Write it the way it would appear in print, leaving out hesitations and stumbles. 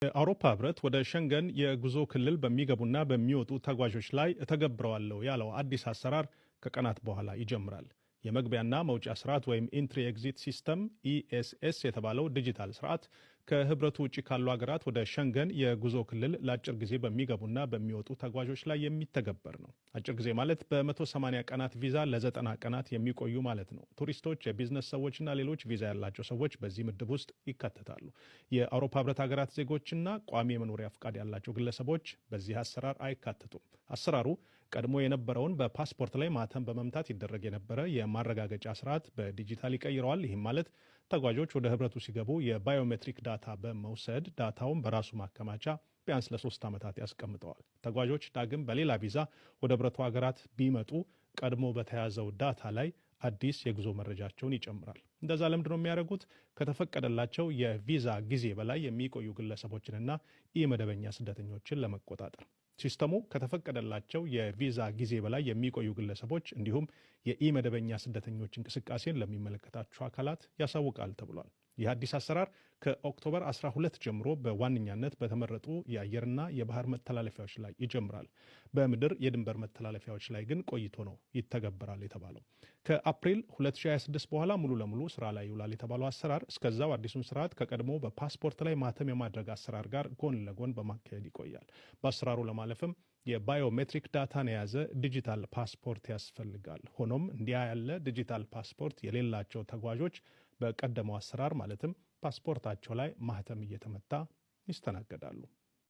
የአውሮፓ ህብረት ወደ ሸንገን የጉዞ ክልል በሚገቡና በሚወጡ ተጓዦች ላይ እተገብረዋለሁ ያለው አዲስ አሰራር ከቀናት በኋላ ይጀምራል። የመግቢያና መውጫ ስርዓት ወይም ኢንትሪ ኤግዚት ሲስተም ኢኤስኤስ የተባለው ዲጂታል ስርዓት ከህብረቱ ውጭ ካሉ ሀገራት ወደ ሸንገን የጉዞ ክልል ለአጭር ጊዜ በሚገቡና በሚወጡ ተጓዦች ላይ የሚተገበር ነው። አጭር ጊዜ ማለት በ180 ቀናት ቪዛ ለ90 ቀናት የሚቆዩ ማለት ነው። ቱሪስቶች፣ የቢዝነስ ሰዎችና ሌሎች ቪዛ ያላቸው ሰዎች በዚህ ምድብ ውስጥ ይካተታሉ። የአውሮፓ ህብረት ሀገራት ዜጎችና ቋሚ የመኖሪያ ፍቃድ ያላቸው ግለሰቦች በዚህ አሰራር አይካተቱም። አሰራሩ ቀድሞ የነበረውን በፓስፖርት ላይ ማተም በመምታት ይደረግ የነበረ የማረጋገጫ ስርዓት በዲጂታል ይቀይረዋል። ይህም ማለት ተጓዦች ወደ ህብረቱ ሲገቡ የባዮሜትሪክ ዳታ በመውሰድ ዳታውን በራሱ ማከማቻ ቢያንስ ለ3 ዓመታት ያስቀምጠዋል። ተጓዦች ዳግም በሌላ ቪዛ ወደ ህብረቱ ሀገራት ቢመጡ ቀድሞ በተያዘው ዳታ ላይ አዲስ የጉዞ መረጃቸውን ይጨምራል። እንደዛ ለምንድን ነው የሚያደርጉት? ከተፈቀደላቸው የቪዛ ጊዜ በላይ የሚቆዩ ግለሰቦችንና ኢመደበኛ ስደተኞችን ለመቆጣጠር። ሲስተሙ ከተፈቀደላቸው የቪዛ ጊዜ በላይ የሚቆዩ ግለሰቦች እንዲሁም የኢመደበኛ ስደተኞች እንቅስቃሴን ለሚመለከታቸው አካላት ያሳውቃል ተብሏል። ይህ አዲስ አሰራር ከኦክቶበር 12 ጀምሮ በዋነኛነት በተመረጡ የአየርና የባህር መተላለፊያዎች ላይ ይጀምራል። በምድር የድንበር መተላለፊያዎች ላይ ግን ቆይቶ ነው ይተገበራል የተባለው። ከአፕሪል 2026 በኋላ ሙሉ ለሙሉ ስራ ላይ ይውላል የተባለው አሰራር እስከዛው አዲሱን ስርዓት ከቀድሞ በፓስፖርት ላይ ማተም የማድረግ አሰራር ጋር ጎን ለጎን በማካሄድ ይቆያል። በአሰራሩ ለማለፍም የባዮሜትሪክ ዳታን የያዘ ዲጂታል ፓስፖርት ያስፈልጋል። ሆኖም እንዲያ ያለ ዲጂታል ፓስፖርት የሌላቸው ተጓዦች በቀደመው አሰራር ማለትም ፓስፖርታቸው ላይ ማህተም እየተመታ ይስተናገዳሉ።